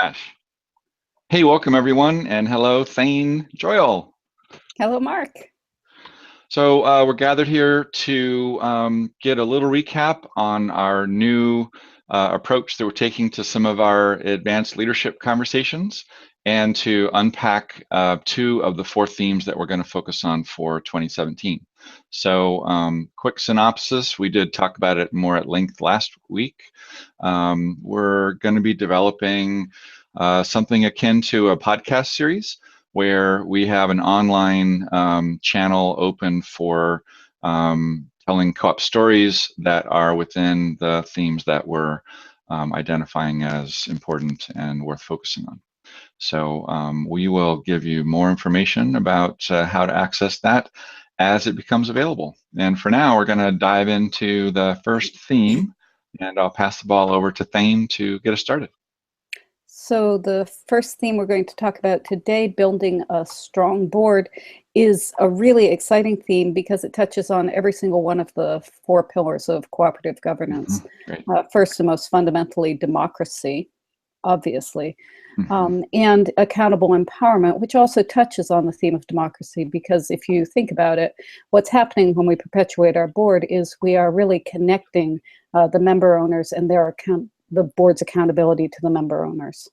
Ash. Hey, welcome everyone, and hello, Thane Joyle. Hello, Mark. So we're gathered here to get a little recap on our new approach that we're taking to some of our advanced leadership conversations, and to unpack two of the four themes that we're going to focus on for 2017. So quick synopsis, we did talk about it more at length last week. We're going to be developing something akin to a podcast series where we have an online channel open for telling co-op stories that are within the themes that we're identifying as important and worth focusing on. So we will give you more information about how to access that as it becomes available. And for now, we're going to dive into the first theme, and I'll pass the ball over to Thane to get us started. So the first theme we're going to talk about today, building a strong board, is a really exciting theme because it touches on every single one of the four pillars of cooperative governance. First and most fundamentally, democracy, obviously, and accountable empowerment, which also touches on the theme of democracy, because if you think about it, what's happening when we perpetuate our board is we are really connecting the member owners and the board's accountability to the member owners.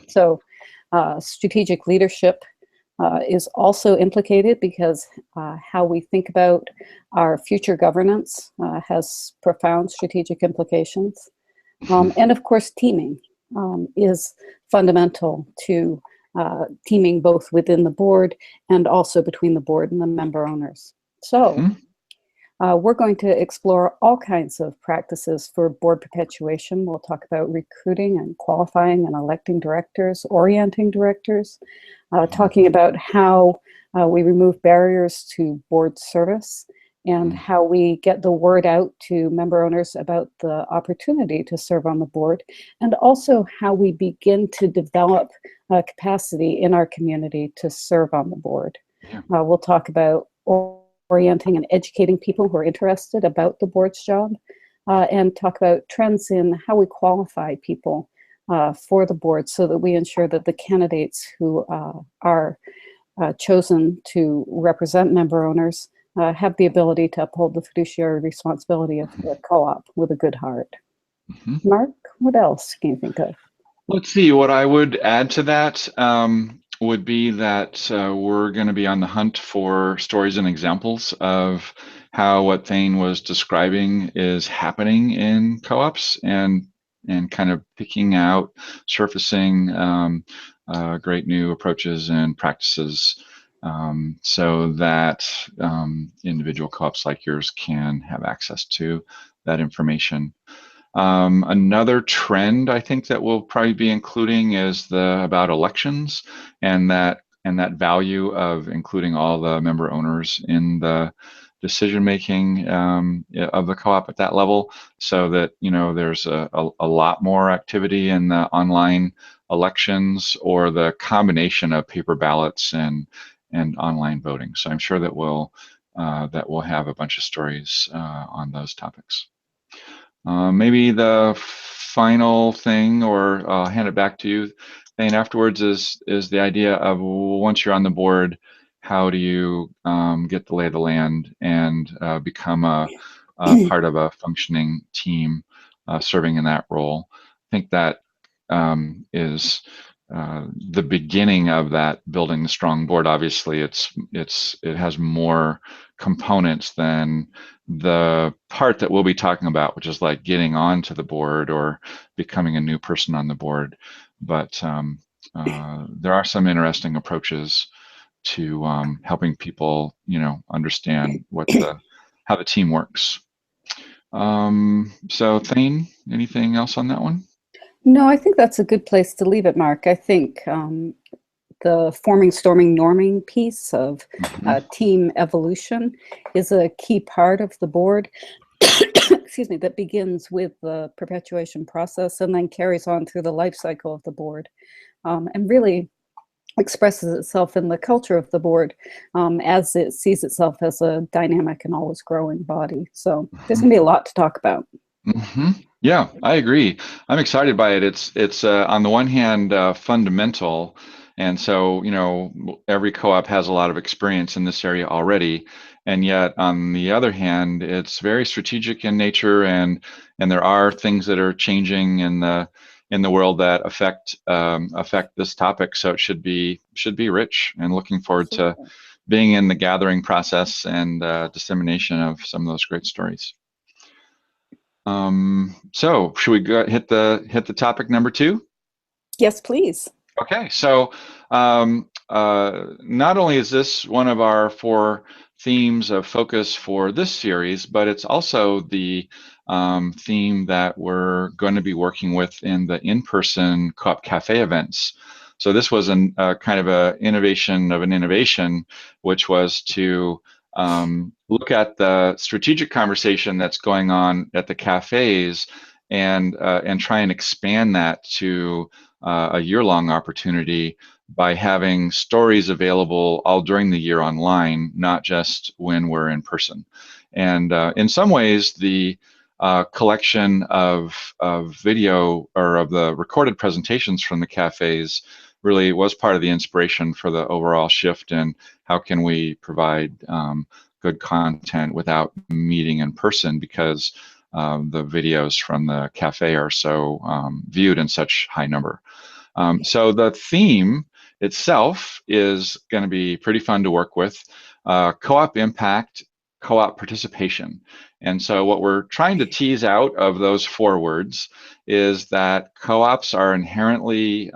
So strategic leadership is also implicated because how we think about our future governance has profound strategic implications. And of course, teaming is fundamental to teaming both within the board and also between the board and the member owners. So we're going to explore all kinds of practices for board perpetuation. We'll talk about recruiting and qualifying and electing directors, orienting directors, talking about how we remove barriers to board service, and how we get the word out to member owners about the opportunity to serve on the board, and also how we begin to develop capacity in our community to serve on the board. We'll talk about orienting and educating people who are interested about the board's job, and talk about trends in how we qualify people for the board so that we ensure that the candidates who are chosen to represent member owners have the ability to uphold the fiduciary responsibility of the co-op with a good heart. Mark, what else can you think of? Let's see, what I would add to that would be that we're going to be on the hunt for stories and examples of how what Thane was describing is happening in co-ops, and kind of picking out, surfacing great new approaches and practices so that individual co-ops like yours can have access to that information. Another trend I think that we'll probably be including is about elections, and that value of including all the member owners in the decision making of the co-op at that level, so that there's a lot more activity in the online elections, or the combination of paper ballots and online voting. So I'm sure that we'll have a bunch of stories on those topics. Maybe the final thing, or I'll hand it back to you, Thane, afterwards, is the idea of, once you're on the board, how do you get the lay of the land and become a part of a functioning team serving in that role. I think that is the beginning of that building the strong board. Obviously, it has more components than the part that we'll be talking about, which is like getting onto the board or becoming a new person on the board. But there are some interesting approaches to helping people, understand how the team works. So Thane, anything else on that one? No, I think that's a good place to leave it, Mark. I think the forming, storming, norming piece of team evolution is a key part of the board, excuse me, that begins with the perpetuation process and then carries on through the life cycle of the board, and really expresses itself in the culture of the board as it sees itself as a dynamic and always growing body. So there's going to be a lot to talk about. Yeah, I agree. I'm excited by it. It's on the one hand fundamental, and so every co-op has a lot of experience in this area already, and yet on the other hand, it's very strategic in nature, and there are things that are changing in the world that affect this topic. So it should be rich, and looking forward to Absolutely. being in the gathering process and dissemination of some of those great stories. So should we go hit the topic number two? Yes, please. Okay, so not only is this one of our four themes of focus for this series, but it's also the theme that we're going to be working with in the in-person Co-op Cafe events. So this was a kind of a innovation of an innovation, which was to look at the strategic conversation that's going on at the cafes and try and expand that to a year-long opportunity by having stories available all during the year online, not just when we're in person. And in some ways, the collection of video or of the recorded presentations from the cafes really was part of the inspiration for the overall shift in how can we provide good content without meeting in person, because the videos from the cafe are so viewed in such high number. So the theme itself is going to be pretty fun to work with. Co-op impact, co-op participation. And so what we're trying to tease out of those four words is that co-ops are inherently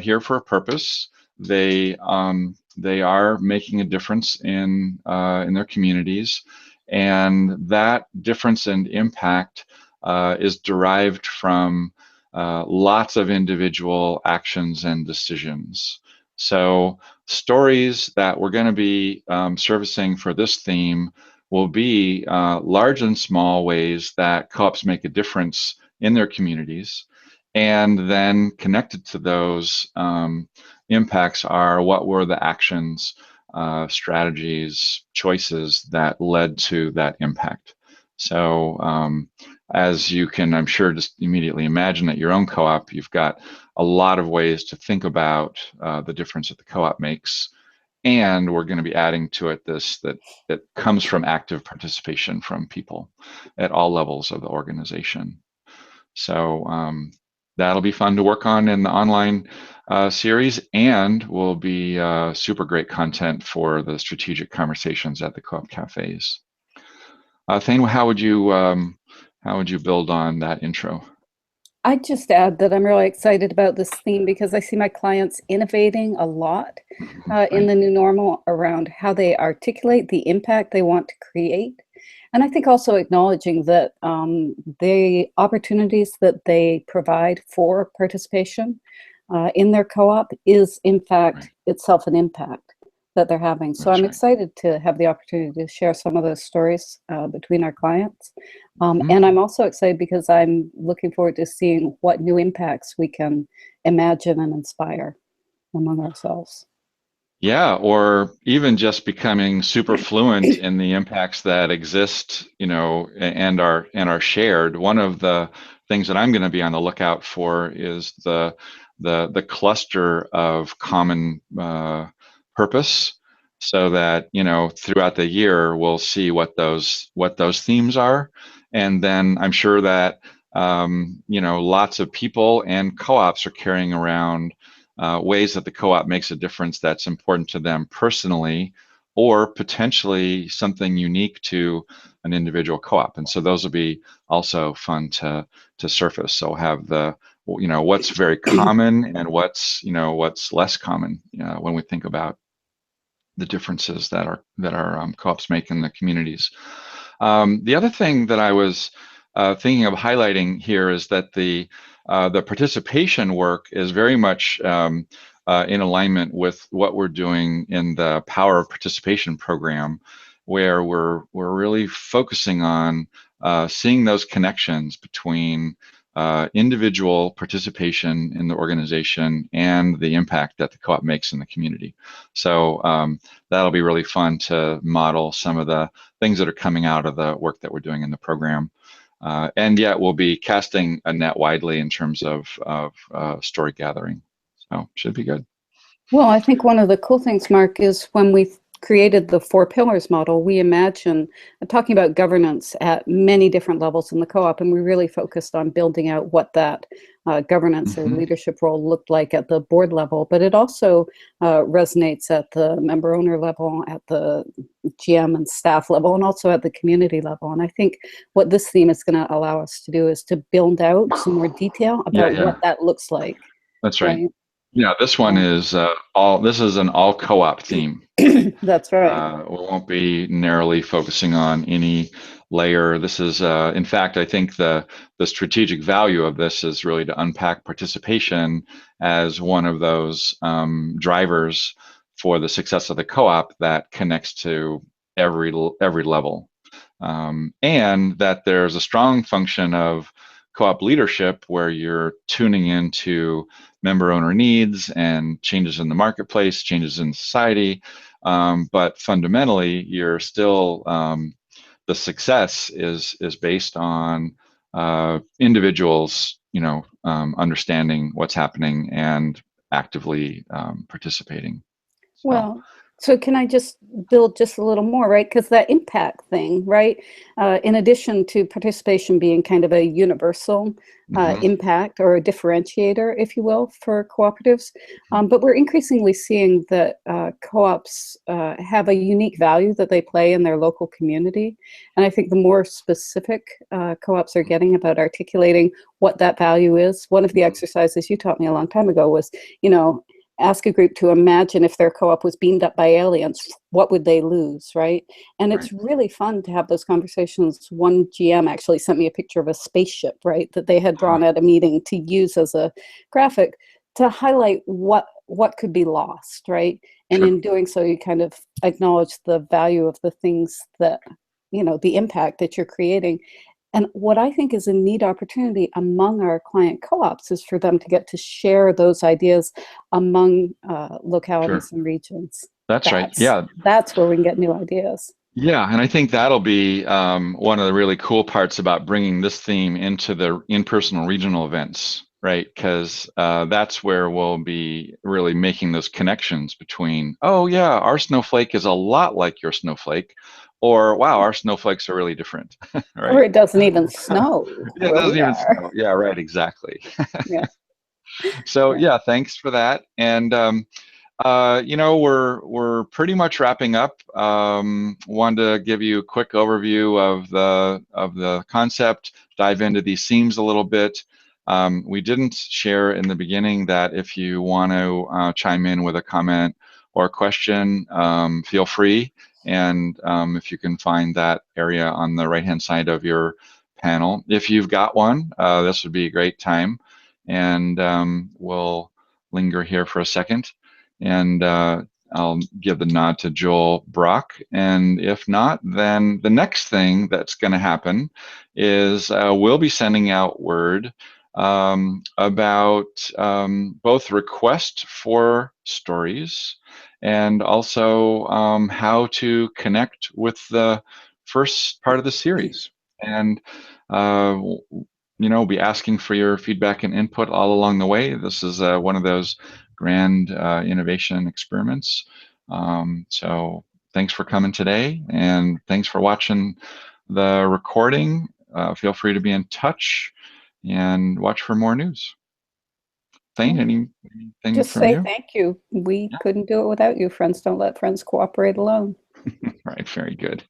here for a purpose. They are making a difference in their communities, and that difference and impact is derived from lots of individual actions and decisions. So stories that we're going to be servicing for this theme will be large and small ways that co-ops make a difference in their communities. And then connected to those impacts are what were the actions, strategies, choices that led to that impact. So as you can, I'm sure, just immediately imagine at your own co-op, you've got a lot of ways to think about the difference that the co-op makes. And we're going to be adding to it this that comes from active participation from people at all levels of the organization. So that'll be fun to work on in the online series, and will be super great content for the strategic conversations at the co-op cafes. Thane, how would you build on that intro? I'd just add that I'm really excited about this theme because I see my clients innovating a lot in Right, the new normal around how they articulate the impact they want to create. And I think also acknowledging that the opportunities that they provide for participation in their co-op is, in right, fact, itself an impact that they're having. So I'm that's right. excited to have the opportunity to share some of those stories between our clients. Mhm. And I'm also excited because I'm looking forward to seeing what new impacts we can imagine and inspire among ourselves. Yeah, or even just becoming super fluent in the impacts that exist, and are shared. One of the things that I'm going to be on the lookout for is the cluster of common purpose, so that throughout the year we'll see what those themes are, and then I'm sure that lots of people and co-ops are carrying around ways that the co-op makes a difference that's important to them personally, or potentially something unique to an individual co-op. And so those will be also fun to surface. So have what's very common and what's less common when we think about the differences that our co-ops make in the communities. The other thing that I was thinking of highlighting here is that the participation work is very much in alignment with what we're doing in the Power of Participation program, where we're really focusing on seeing those connections between individual participation in the organization and the impact that the co-op makes in the community. So that'll be really fun to model some of the things that are coming out of the work that we're doing in the program. And yet we'll be casting a net widely in terms of story gathering. So should be good. Well, I think one of the cool things, Mark, is when we created the four pillars model, we imagine talking about governance at many different levels in the co-op, and we really focused on building out what that governance or Mm-hmm. leadership role looked like at the board level. But it also resonates at the member owner level, at the GM and staff level, and also at the community level. And I think what this theme is going to allow us to do is to build out some more detail Yeah, about yeah, what that looks like, that's right. right? Yeah, this one is all. This is an all co-op theme. That's right. We won't be narrowly focusing on any layer. This is, in fact, I think the strategic value of this is really to unpack participation as one of those drivers for the success of the co-op that connects to every level, and that there's a strong function of co-op leadership where you're tuning into member owner needs and changes in the marketplace, changes in society, but fundamentally, you're still the success is based on individuals, understanding what's happening and actively participating. So, Well, so can I just build just a little more, right? Because that impact thing, right? In addition to participation being kind of a universal mhm, impact or a differentiator, if you will, for cooperatives, but we're increasingly seeing that co-ops have a unique value that they play in their local community. And I think the more specific co-ops are getting about articulating what that value is, one of the mhm, exercises you taught me a long time ago was, you know, ask a group to imagine if their co-op was beamed up by aliens, what would they lose, right? And right, it's really fun to have those conversations. One GM actually sent me a picture of a spaceship, right, that they had huh, drawn at a meeting to use as a graphic to highlight what could be lost, right? And sure, in doing so, you kind of acknowledge the value of the things that, the impact that you're creating. And what I think is a neat opportunity among our client co-ops is for them to get to share those ideas among sure. localities and regions. That's right. That's Yeah, that's where we can get new ideas. yeah, and I think that'll be one of the really cool parts about bringing this theme into the in-person regional events, right? Because that's where we'll be really making those connections between, oh yeah, our snowflake is a lot like your snowflake, or wow, our snowflakes are really different, Or right? it doesn't even snow Yeah, it where doesn't we even are. snow. Yeah, right, exactly. Yeah, So yeah. yeah, thanks for that. And we're pretty much wrapping up. Wanted to give you a quick overview of the concept, dive into these themes a little bit. We didn't share in the beginning that if you want to chime in with a comment or a question, feel free. And if you can find that area on the right-hand side of your panel, if you've got one, this would be a great time. And we'll linger here for a second, and I'll give the nod to Joel Brock. And if not, then the next thing that's going to happen is we'll be sending out word about both request for stories and also how to connect with the first part of the series. And uh, be asking for your feedback and input all along the way. This is one of those grand innovation experiments. So thanks for coming today, and thanks for watching the recording. Feel free to be in touch and watch for more news. Thane, Well, anything just from say you? thank you. We Yeah, couldn't do it without you. Friends don't let friends cooperate alone. right, very good.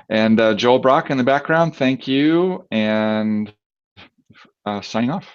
And Joel Brock in the background, thank you, and signing off.